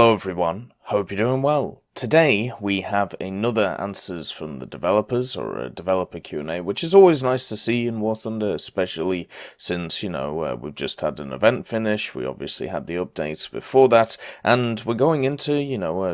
Hello everyone, hope you're doing well. Today we have another answers from the developers, or a developer Q&A, which is always nice to see in War Thunder, especially since, we've just had an event finish. We obviously had the updates before that, and we're going into,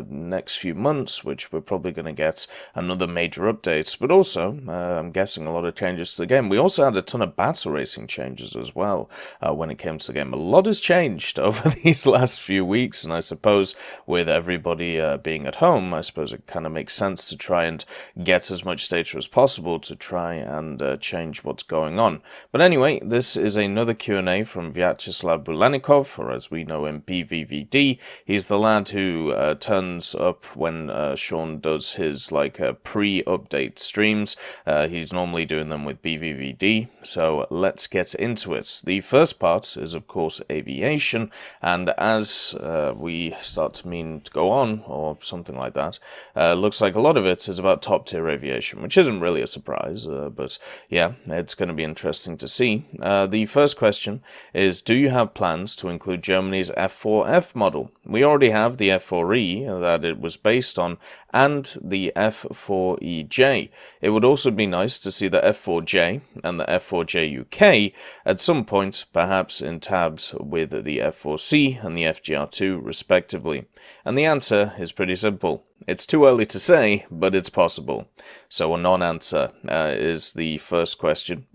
next few months, which we're probably going to get another major updates, but also, I'm guessing a lot of changes to the game. We also had a ton of battle racing changes as well when it came to the game. A lot has changed over these last few weeks, and I suppose with everybody being at home, I suppose it kind of makes sense to try and get as much data as possible to try and change what's going on. But anyway, this is another Q&A from Vyacheslav Bulanikov, or as we know him, BVVD. He's the lad who turns up when Sean does his pre-update streams. He's normally doing them with BVVD, so let's get into it. The first part is, of course, Aviation, and as we start to go on, or something like that, looks like a lot of it is about top-tier aviation, which isn't really a surprise, but yeah, it's going to be interesting to see. The first question is, do you have plans to include Germany's F4F model? We already have the F4E that it was based on, and the F4EJ. It would also be nice to see the F4J and the F4J UK at some point, perhaps in tabs with the F4C and the FGR2 respectively. And the answer is pretty simple. It's too early to say, but it's possible. So a non-answer is the first question.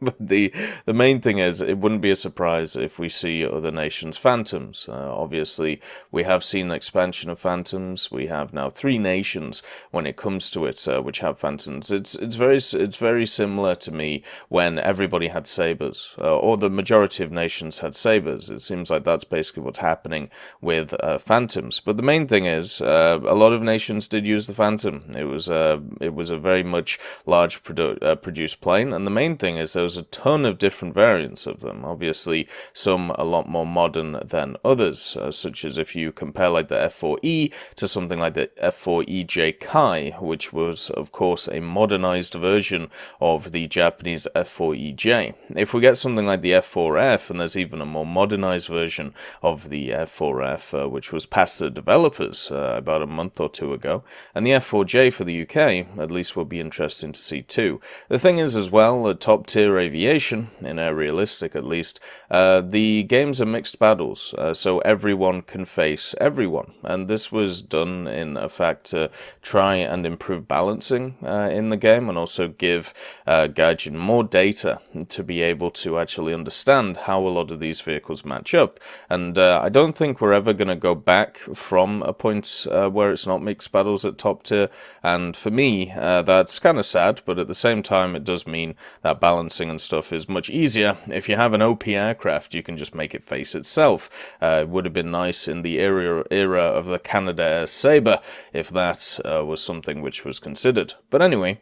But the main thing is, it wouldn't be a surprise if we see other nations' Phantoms. Obviously, we have seen expansion of Phantoms. We have now 3 nations when it comes to it, which have Phantoms. It's very similar to me when everybody had Sabres, or the majority of nations had Sabres. It seems like that's basically what's happening with Phantoms. But the main thing is, a lot of nations did use the Phantom. It was a very much large produced plane, and the main thing is there was a ton of different variants of them. Obviously, some a lot more modern than others, such as if you compare like the F4E to something like the F4EJ Kai, which was of course a modernized version of the Japanese F4EJ. If we get something like the F4F, and there's even a more modernized version of the F4F, which was past the developers about a month or two ago, and the F4J for the UK, at least, will be interesting to see too. The thing is as well, top tier aviation, in Air Realistic at least, the games are mixed battles, so everyone can face everyone, and this was done in effect to try and improve balancing in the game, and also give Gaijin more data to be able to actually understand how a lot of these vehicles match up. And I don't think we're ever going to go back from a point where it's not mixed battles at top tier, and for me that's kind of sad, but at the same time it does mean that balancing and stuff is much easier. If you have an OP aircraft, you can just make it face itself. It would have been nice in the era of the Canadair Sabre if that was something which was considered. But anyway,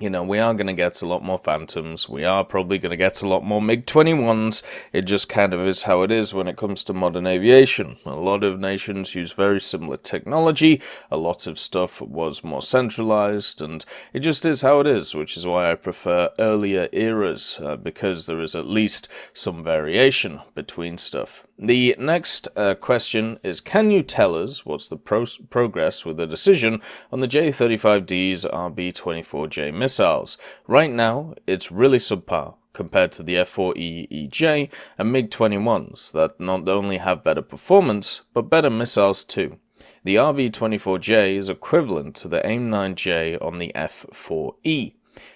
we are going to get a lot more Phantoms. We are probably going to get a lot more MiG-21s. It just kind of is how it is when it comes to modern aviation. A lot of nations use very similar technology. A lot of stuff was more centralized, and it just is how it is, which is why I prefer earlier eras, because there is at least some variation between stuff. The next question is, can you tell us what's the progress with the decision on the J-35D's RB-24J missiles? Right now, it's really subpar compared to the F4E-EJ and MiG-21s that not only have better performance, but better missiles too. The RB-24J is equivalent to the AIM-9J on the F4E.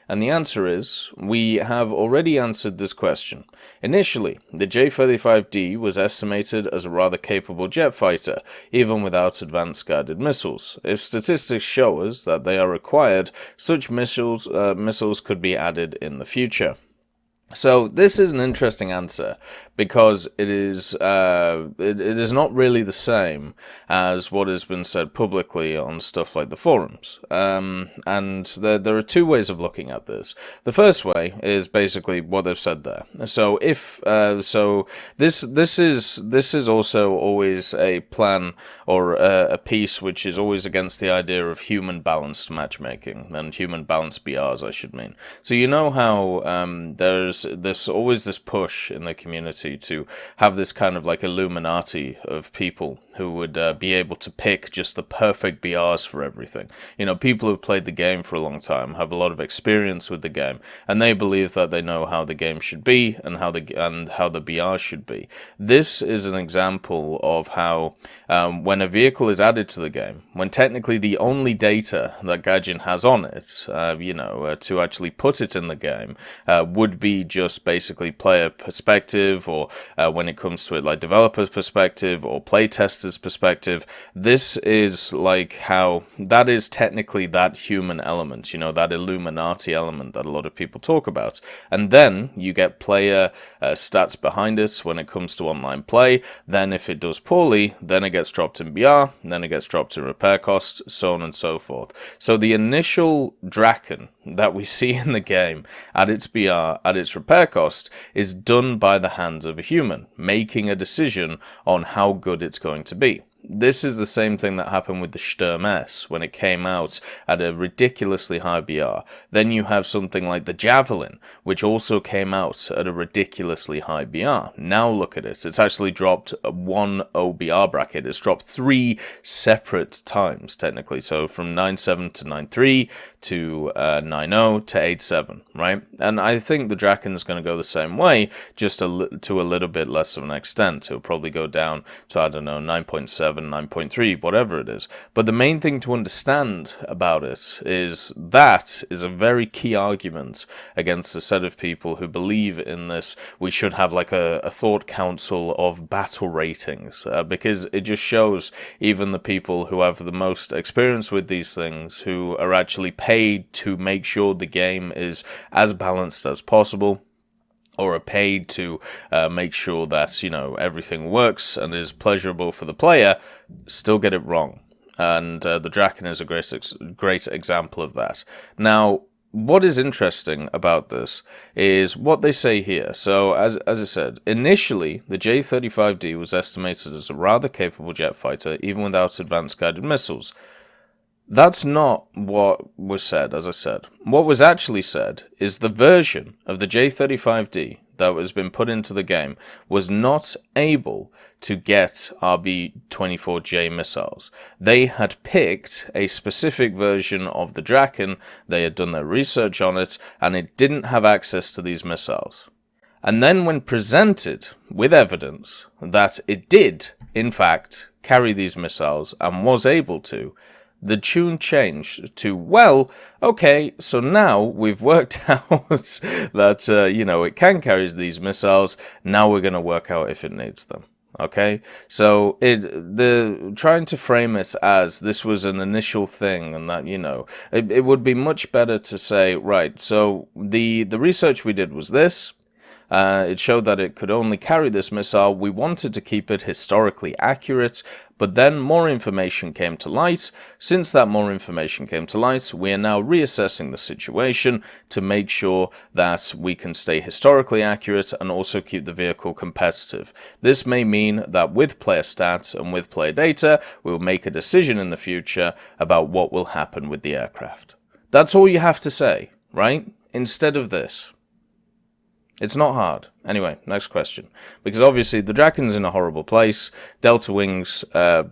And the answer is, we have already answered this question. Initially, the J-35D was estimated as a rather capable jet fighter, even without advanced guided missiles. If statistics show us that they are required, such missiles could be added in the future. So this is an interesting answer, because it is not really the same as what has been said publicly on stuff like the forums. And there are 2 ways of looking at this. The first way is basically what they've said there. So if this is also always a plan, or a piece which is always against the idea of human balanced matchmaking, and human balanced BRs, I should mean. So how there's always this push in the community to have this kind of like Illuminati of people who would be able to pick just the perfect BRs for everything. You know, people who've played the game for a long time, have a lot of experience with the game, and they believe that they know how the game should be and how the BR should be. This is an example of how when a vehicle is added to the game, when technically the only data that Gaijin has on it, to actually put it in the game, would be just basically player perspective, or when it comes to it, like developer's perspective or playtester's perspective. This is like how that is technically that human element, you know, that Illuminati element that a lot of people talk about. And then you get player stats behind it when it comes to online play. Then if it does poorly, then it gets dropped in BR, then it gets dropped in repair cost, so on and so forth. So the initial Draken that we see in the game at its BR, at its repair cost, is done by the hands of a human, making a decision on how good it's going to be. This is the same thing that happened with the Sturm S when it came out at a ridiculously high BR. Then you have something like the Javelin, which also came out at a ridiculously high BR. Now look at it. It's actually dropped one OBR bracket. It's dropped 3 separate times, technically. So from 9.7 to 9.3 to 9.0 to 8.7, right? And I think the Draken's going to go the same way, just to a little bit less of an extent. It'll probably go down to, I don't know, 9.7. 9.3, whatever it is. But the main thing to understand about it is that is a very key argument against a set of people who believe in this. We should have like a thought council of battle ratings, because it just shows even the people who have the most experience with these things, who are actually paid to make sure the game is as balanced as possible, or are paid to make sure that, you know, everything works and is pleasurable for the player, still get it wrong. And the Draken is a great example of that. Now, what is interesting about this is what they say here. So, as I said, initially, the J-35D was estimated as a rather capable jet fighter, even without advanced guided missiles. That's not what was said, as I said. What was actually said is the version of the J-35D that has been put into the game was not able to get RB-24J missiles. They had picked a specific version of the Draken, they had done their research on it, and it didn't have access to these missiles. And then when presented with evidence that it did, in fact, carry these missiles and was able to, the tune changed to, well, okay, so now we've worked out that, it can carry these missiles, now we're going to work out if it needs them. Okay, so the trying to frame it as this was an initial thing, and that, it would be much better to say, right, so the research we did was this. It showed that it could only carry this missile. We wanted to keep it historically accurate, but then more information came to light. Since that more information came to light, we are now reassessing the situation to make sure that we can stay historically accurate and also keep the vehicle competitive. This may mean that with player stats and with player data, we will make a decision in the future about what will happen with the aircraft. That's all you have to say, right? Instead of this. It's not hard. Anyway, next question. Because obviously the Draken's in a horrible place. Delta Wings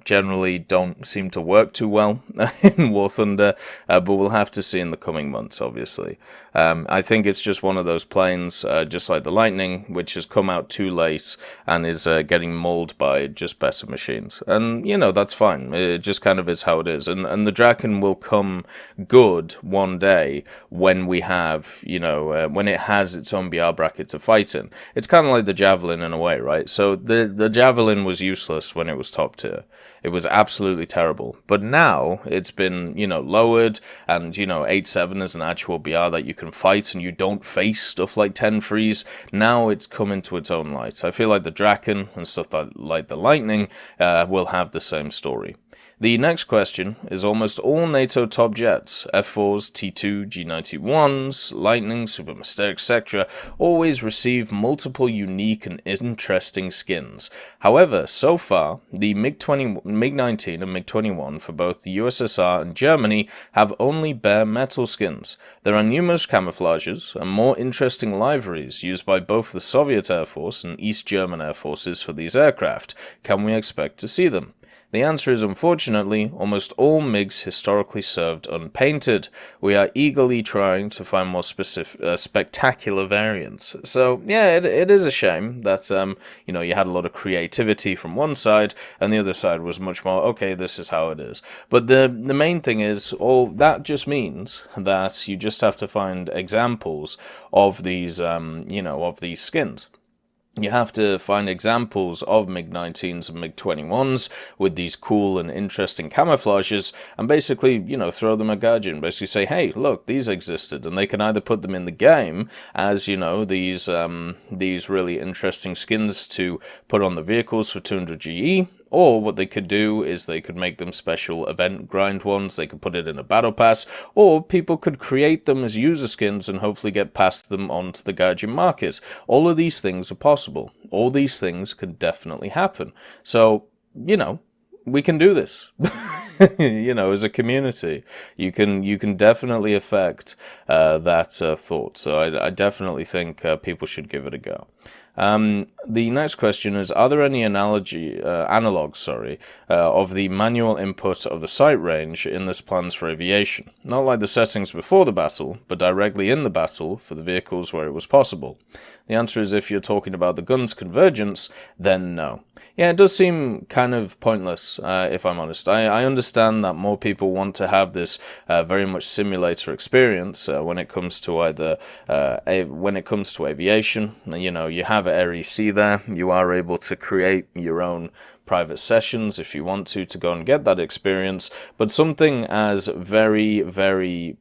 generally don't seem to work too well in War Thunder, but we'll have to see in the coming months, obviously. I think it's just one of those planes, just like the Lightning, which has come out too late and is getting mauled by just better machines. And, that's fine. It just kind of is how it is. And the Draken will come good one day when we have, when it has its own BR bracket to fight in. It's kind of like the Javelin in a way, right? So the Javelin was useless when it was top tier. It was absolutely terrible. But now it's been, lowered, and, 8.7 is an actual BR that you can fight and you don't face stuff like 10 freeze. Now it's come into its own light. I feel like the Draken and stuff like the Lightning will have the same story. The next question is almost all NATO top jets, F4s, T2, G91s, Lightning, Super Mystère, etc., always receive multiple unique and interesting skins. However, so far, the MiG-19 and MiG-21 for both the USSR and Germany have only bare metal skins. There are numerous camouflages and more interesting liveries used by both the Soviet Air Force and East German Air Forces for these aircraft. Can we expect to see them? The answer is unfortunately, almost all MiGs historically served unpainted. We are eagerly trying to find more spectacular variants. So yeah, it is a shame that you had a lot of creativity from one side, and the other side was much more, okay, this is how it is. But the main thing is, that just means that you just have to find examples of these of these skins. You have to find examples of MiG-19s and MiG-21s with these cool and interesting camouflages and basically, throw them a Guardian. Basically say, hey, look, these existed. And they can either put them in the game as, these really interesting skins to put on the vehicles for 200 GE, or what they could do is they could make them special event grind ones, they could put it in a battle pass, or people could create them as user skins and hopefully get past them onto the Guardian market. All of these things are possible. All these things could definitely happen. So, we can do this. As a community, you can definitely affect that thought. So I definitely think people should give it a go. The next question is, are there any analogs of the manual input of the sight range in this plans for aviation? Not like the settings before the battle, but directly in the battle for the vehicles where it was possible. The answer is, if you're talking about the gun's convergence, then no. Yeah, it does seem kind of pointless, if I'm honest. I understand that more people want to have this very much simulator experience when it comes to aviation. You have REC there. You are able to create your own private sessions if you want to go and get that experience. But something as very, very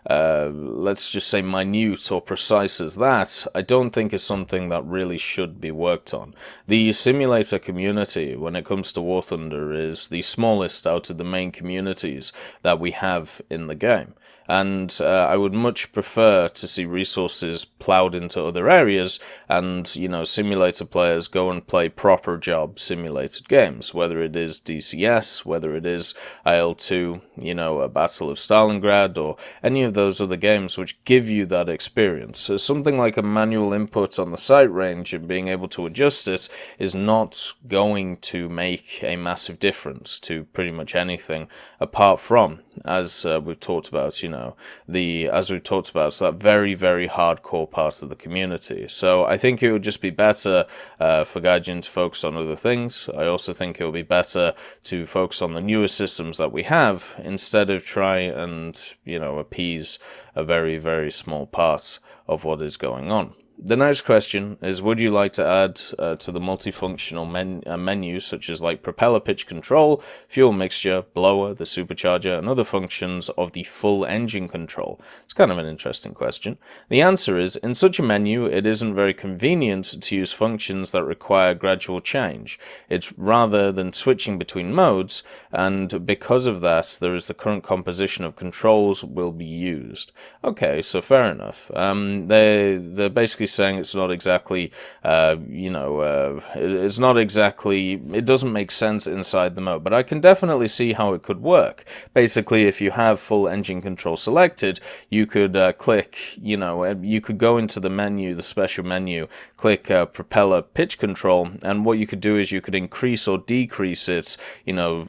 let's just say minute or precise as that, I don't think is something that really should be worked on. The simulator community, when it comes to War Thunder, is the smallest out of the main communities that we have in the game. And I would much prefer to see resources plowed into other areas and, simulator players go and play proper job simulated games, whether it is DCS, whether it is IL-2, a Battle of Stalingrad, or any of those other games which give you that experience. So something like a manual input on the sight range and being able to adjust it is not going to make a massive difference to pretty much anything apart from, as we've talked about, that very, very hardcore part of the community. So I think it would just be better for Gaijin to focus on other things. I also think it would be better to focus on the newer systems that we have instead of try and, appease a very, very small part of what is going on. The next question is, would you like to add to the multifunctional menu, such as like propeller pitch control, fuel mixture, blower, the supercharger, and other functions of the full engine control? It's kind of an interesting question. The answer is, in such a menu, it isn't very convenient to use functions that require gradual change. It's rather than switching between modes, and because of that, there is the current composition of controls will be used. Okay, so fair enough. They're basically saying it's not exactly, it's not exactly, it doesn't make sense inside the mode, but I can definitely see how it could work. Basically, if you have full engine control selected, you could click, you could go into the menu, the special menu, click propeller pitch control, and what you could do is you could increase or decrease it,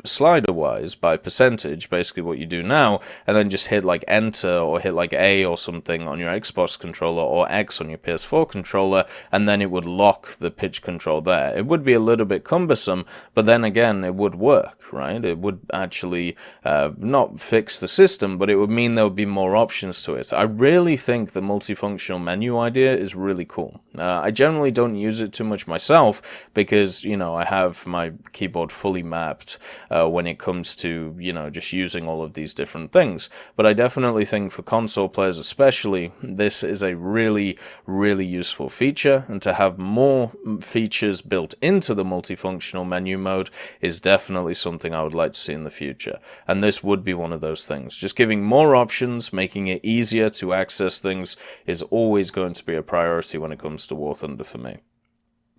slider-wise by percentage, basically what you do now, and then just hit like enter or hit like A or something on your Xbox controller or X on your PS4 controller, and then it would lock the pitch control there. It would be a little bit cumbersome, but then again, it would work, right? It would actually not fix the system, but it would mean there would be more options to it. I really think the multifunctional menu idea is really cool. I generally don't use it too much myself because, I have my keyboard fully mapped when it comes to, just using all of these different things. But I definitely think for console players especially, this is a really, really useful feature, and to have more features built into the multifunctional menu mode is definitely something I would like to see in the future. And this would be one of those things. Just giving more options, making it easier to access things is always going to be a priority when it comes to War Thunder for me.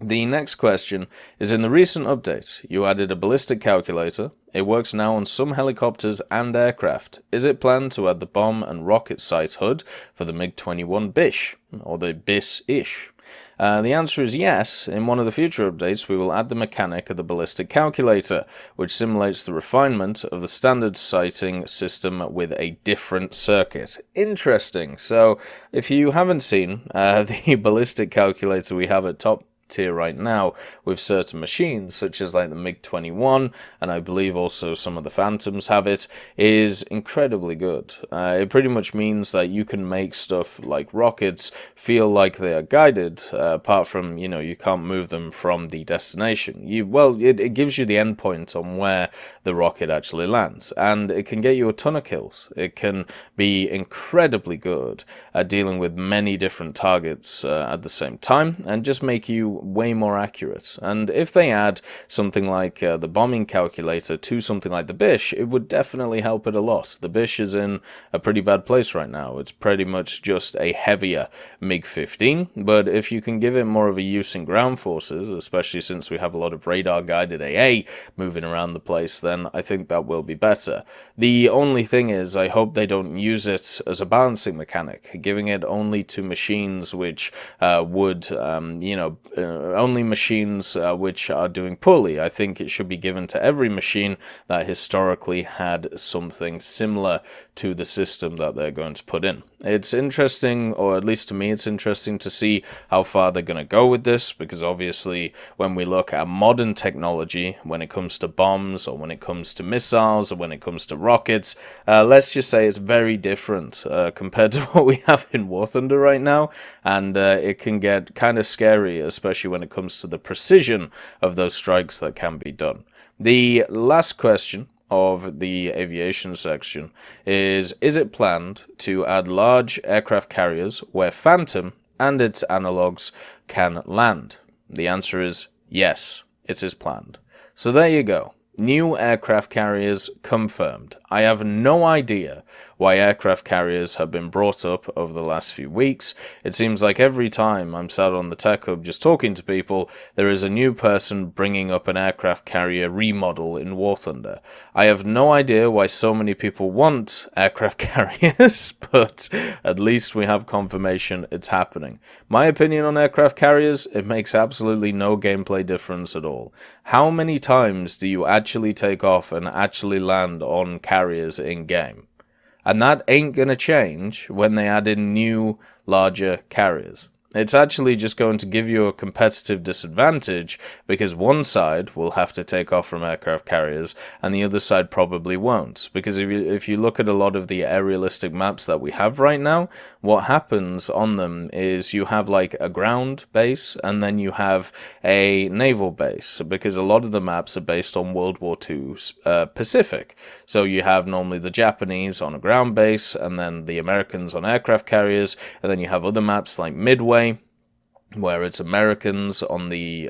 The next question is, in the recent update, you added a ballistic calculator. It works now on some helicopters and aircraft. Is it planned to add the bomb and rocket sight HUD for the MiG-21 BiSH, or the BiS-ish? The answer is yes. In one of the future updates, we will add the mechanic of the ballistic calculator, which simulates the refinement of the standard sighting system with a different circuit. Interesting. So, if you haven't seen the ballistic calculator we have at top tier right now with certain machines, such as like the MiG-21, and I believe also some of the Phantoms have it, is incredibly good. It pretty much means that you can make stuff like rockets feel like they are guided, apart from, you can't move them from the destination. It gives you the endpoint on where the rocket actually lands, and it can get you a ton of kills. It can be incredibly good at dealing with many different targets at the same time, and just make you way more accurate. And if they add something like the bombing calculator to something like the Bish, it would definitely help it a lot. The Bish is in a pretty bad place right now. It's pretty much just a heavier MiG-15, but if you can give it more of a use in ground forces, especially since we have a lot of radar-guided AA moving around the place, then I think that will be better. The only thing is, I hope they don't use it as a balancing mechanic, giving it only to machines which only machines which are doing poorly. I think it should be given to every machine that historically had something similar to the system that they're going to put in. It's interesting, or at least to me it's interesting to see how far they're going to go with this, because obviously when we look at modern technology, when it comes to bombs, or when it comes to missiles, or when it comes to rockets, let's just say it's very different compared to what we have in War Thunder right now, and it can get kind of scary, especially when it comes to the precision of those strikes that can be done. The last question of the aviation section is it planned to add large aircraft carriers where Phantom and its analogs can land? The answer is yes, it is planned. So there you go. New aircraft carriers confirmed. I have no idea why aircraft carriers have been brought up over the last few weeks. It seems like every time I'm sat on the Tech Hub just talking to people, there is a new person bringing up an aircraft carrier remodel in War Thunder. I have no idea why so many people want aircraft carriers, but at least we have confirmation it's happening. My opinion on aircraft carriers, it makes absolutely no gameplay difference at all. How many times do you actually take off and actually land on carriers in-game? And that ain't gonna change when they add in new, larger carriers. It's actually just going to give you a competitive disadvantage, because one side will have to take off from aircraft carriers and the other side probably won't. Because if you look at a lot of the aerialistic maps that we have right now, what happens on them is you have like a ground base and then you have a naval base, because a lot of the maps are based on World War II Pacific. So you have normally the Japanese on a ground base and then the Americans on aircraft carriers, and then you have other maps like Midway, where it's Americans on the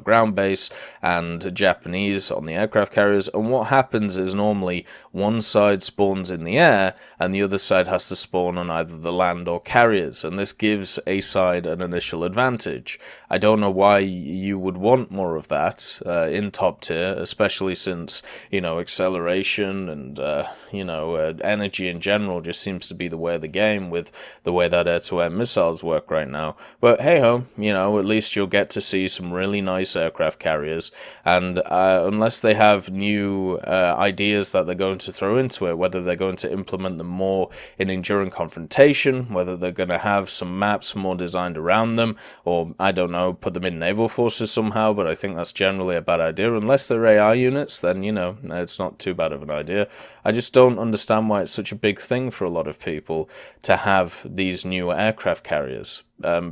ground base and Japanese on the aircraft carriers. And what happens is normally one side spawns in the air and the other side has to spawn on either the land or carriers, and this gives a side an initial advantage. I don't know why you would want more of that in top tier, especially since acceleration and energy in general just seems to be the way of the game with the way that air-to-air missiles work right now. But hey ho, at least you'll get to see some really nice aircraft carriers, and unless they have new ideas that they're going to throw into it, whether they're going to implement them more in enduring confrontation, whether they're going to have some maps more designed around them, or I don't know, put them in naval forces somehow, but I think that's generally a bad idea. Unless they're AI units, then it's not too bad of an idea. I just don't understand why it's such a big thing for a lot of people to have these new aircraft carriers.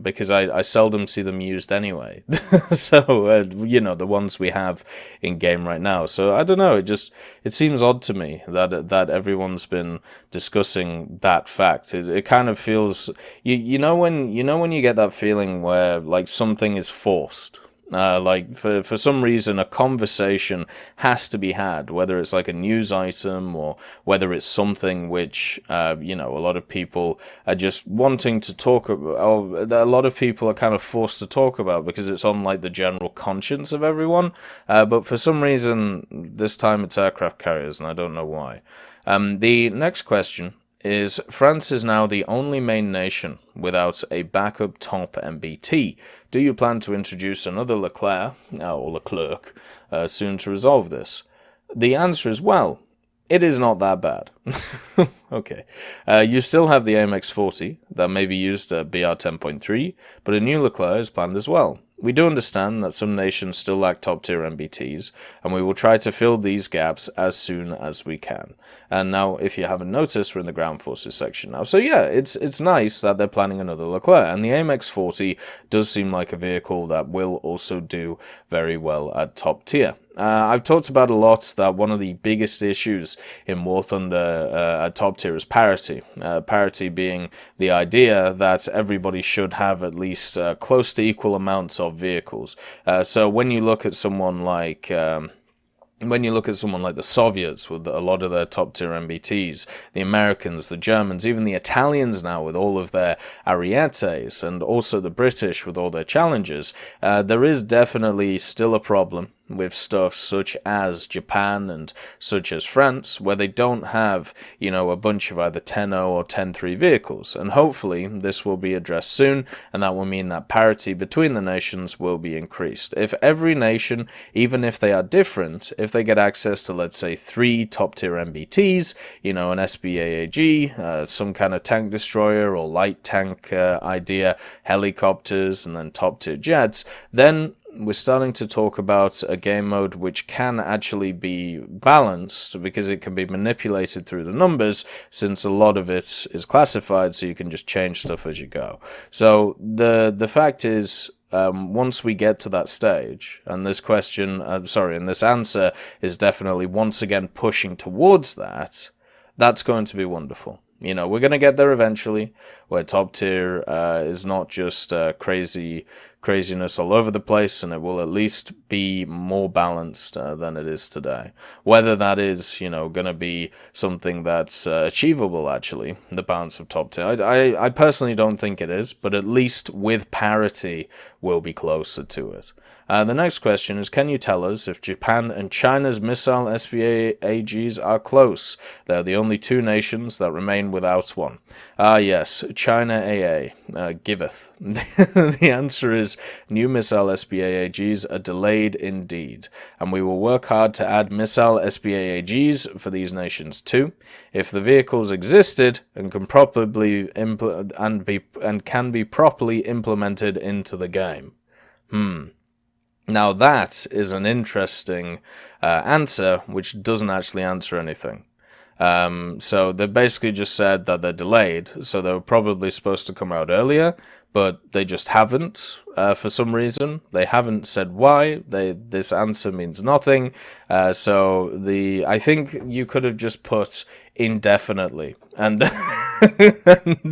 Because I seldom see them used anyway. So, the ones we have in game right now. So, I don't know, it seems odd to me that everyone's been discussing that fact. It kind of feels, when you get that feeling where, like, something is forced. For some reason a conversation has to be had, whether it's like a news item or whether it's something which a lot of people are just wanting to talk about, or a lot of people are kind of forced to talk about because it's on like the general conscience of everyone, but for some reason this time it's aircraft carriers and I don't know why. The next question is France is now the only main nation without a backup top MBT. Do you plan to introduce another Leclerc soon to resolve this? The answer is, well, it is not that bad. Okay. You still have the AMX-40 that may be used at BR 10.3, but a new Leclerc is planned as well. We do understand that some nations still lack top-tier MBTs, and we will try to fill these gaps as soon as we can. And now, if you haven't noticed, we're in the ground forces section now. So yeah, it's nice that they're planning another Leclerc, and the AMX-40 does seem like a vehicle that will also do very well at top tier. I've talked about a lot that one of the biggest issues in War Thunder at top tier is parity. Parity being the idea that everybody should have at least close to equal amounts of vehicles. So when you look at someone like the Soviets with a lot of their top-tier MBTs, the Americans, the Germans, even the Italians now with all of their Arietes, and also the British with all their Challengers, there is definitely still a problem with stuff such as Japan and such as France, where they don't have, a bunch of either 10.0 or 10.3 vehicles. And hopefully this will be addressed soon, and that will mean that parity between the nations will be increased. If every nation, even if they are different, if they get access to, let's say, 3 top-tier MBTs, an SBAAG, some kind of tank destroyer or light tank idea, helicopters, and then top-tier jets, then we're starting to talk about a game mode which can actually be balanced because it can be manipulated through the numbers, since a lot of it is classified, so you can just change stuff as you go. So the fact is, once we get to that stage, and this and this answer is definitely once again pushing towards that, that's going to be wonderful. We're going to get there eventually, where top tier is not just craziness all over the place, and it will at least be more balanced than it is today. Whether that is, going to be something that's achievable, actually, the balance of top tier. I personally don't think it is, but at least with parity, we'll be closer to it. The next question is, can you tell us if Japan and China's missile SBAAGs are close? They're the only 2 nations that remain without one. Yes, China AA giveth. The answer is, new missile SBAAGs are delayed indeed, and we will work hard to add missile SBAAGs for these nations too. If the vehicles existed and can can be properly implemented into the game. Now that is an interesting answer, which doesn't actually answer anything. So they basically just said that they're delayed, so they were probably supposed to come out earlier, but they just haven't for some reason. They haven't said why. This answer means nothing. So I think you could have just put indefinitely and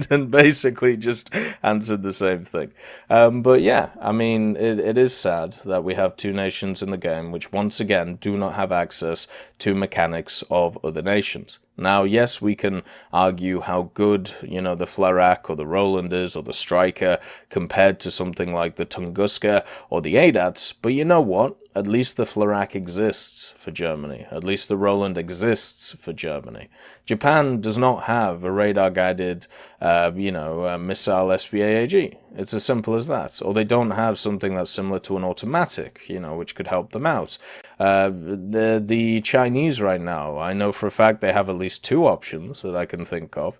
and basically just answered the same thing. But yeah, I mean, it is sad that we have 2 nations in the game which once again do not have access to mechanics of other nations. Now, yes, we can argue how good, the Flak or the Roland is, or the Striker, compared to something like the Tunguska or the ADATs, but you know what? At least the Flak exists for Germany. At least the Roland exists for Germany. Japan does not have a radar-guided, missile SBAAG. It's as simple as that. Or they don't have something that's similar to an automatic, which could help them out. The Chinese right now, I know for a fact they have at least 2 options that I can think of,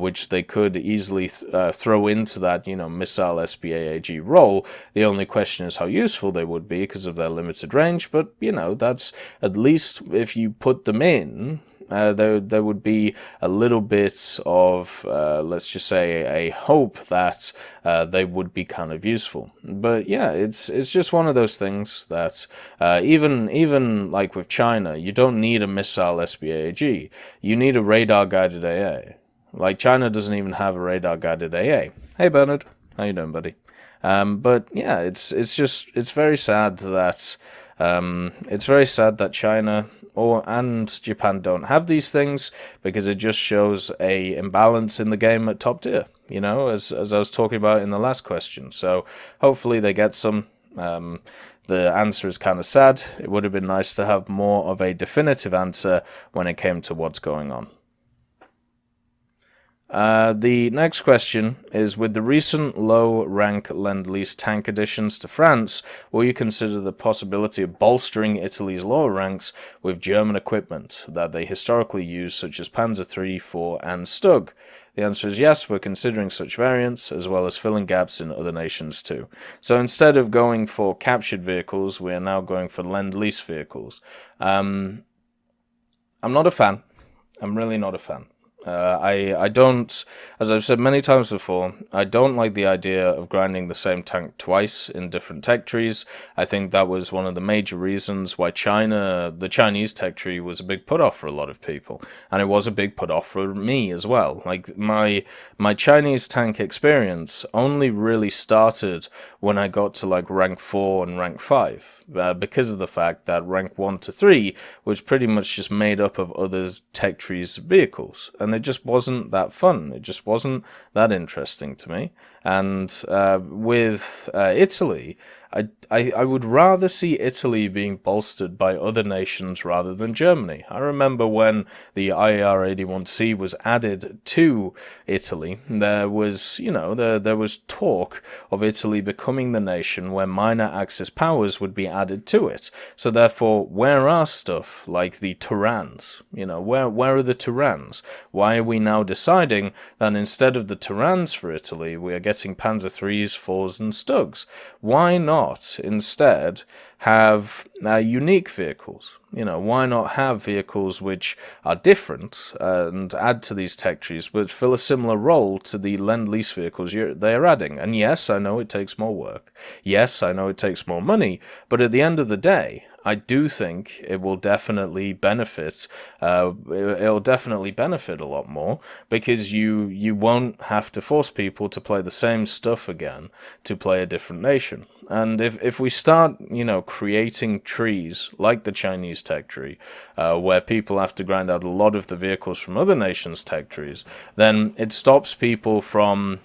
which they could easily throw into that, missile SBAAG role. The only question is how useful they would be because of their limited range, but, that's at least if you put them in, there would be a little bit of, let's just say, a hope that they would be kind of useful. But yeah, it's just one of those things that even like with China, you don't need a missile SBAG. You need a radar-guided AA. Like China doesn't even have a radar-guided AA. Hey Bernard, how you doing, buddy? But yeah, it's very sad that China and Japan don't have these things, because it just shows a imbalance in the game at top tier, as I was talking about in the last question. So hopefully they get some. The answer is kind of sad. It would have been nice to have more of a definitive answer when it came to what's going on. The next question is, with the recent low-rank Lend-lease tank additions to France, will you consider the possibility of bolstering Italy's lower ranks with German equipment that they historically use, such as Panzer III, IV, and Stug? The answer is yes, we're considering such variants, as well as filling gaps in other nations too. So instead of going for captured vehicles, we are now going for Lend-lease vehicles. I'm not a fan. I'm really not a fan. I don't, as I've said many times before, I don't like the idea of grinding the same tank twice in different tech trees. I think that was one of the major reasons why the Chinese tech tree was a big put-off for a lot of people. And it was a big put-off for me as well. Like, my Chinese tank experience only really started when I got to like rank 4 and rank 5. Because of the fact that rank 1 to 3 was pretty much just made up of others' tech trees vehicles, and it just wasn't that fun. It just wasn't that interesting to me. And with Italy, I would rather see Italy being bolstered by other nations rather than Germany. I remember when the IAR-81C was added to Italy, there was, there was talk of Italy becoming the nation where minor Axis powers would be added to it. So therefore, where are stuff like the Turans? Where are the Turans? Why are we now deciding that instead of the Turans for Italy, we are getting Panzer IIIs, IVs, and Stugs? Why not instead have unique vehicles? Why not have vehicles which are different and add to these tech trees, but fill a similar role to the Lend-lease vehicles they're adding? And yes, I know it takes more work. Yes, I know it takes more money. But at the end of the day, I do think it will definitely benefit. It'll definitely benefit a lot more, because you won't have to force people to play the same stuff again to play a different nation. And if we start, creating trees like the Chinese tech tree, where people have to grind out a lot of the vehicles from other nations' tech trees, then it stops people from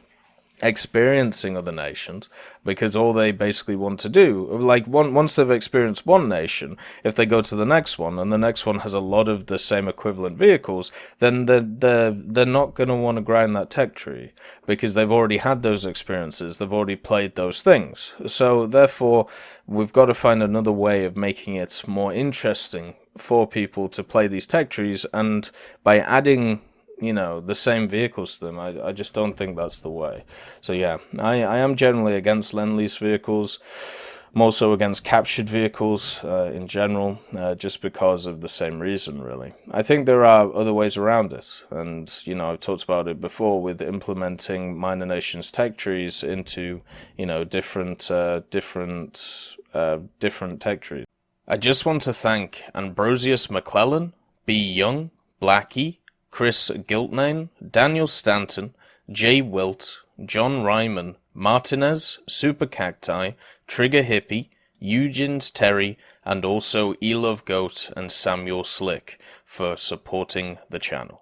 experiencing other nations, because all they basically want to do, like once they've experienced one nation, if they go to the next one and the next one has a lot of the same equivalent vehicles, then they're not going to want to grind that tech tree, because they've already had those experiences, they've already played those things. So therefore, we've got to find another way of making it more interesting for people to play these tech trees, and by adding the same vehicles to them, I just don't think that's the way. So yeah, I am generally against Lend-lease vehicles, more so against captured vehicles in general, just because of the same reason, really. I think there are other ways around it, and I've talked about it before with implementing minor nations tech trees into different tech trees. I just want to thank Ambrosius McClellan, B. Young, Blackie, Chris Giltnane, Daniel Stanton, Jay Wilt, John Ryman, Martinez, Super Cacti, Trigger Hippie, Eugens Terry, and also Elove Goat and Samuel Slick for supporting the channel.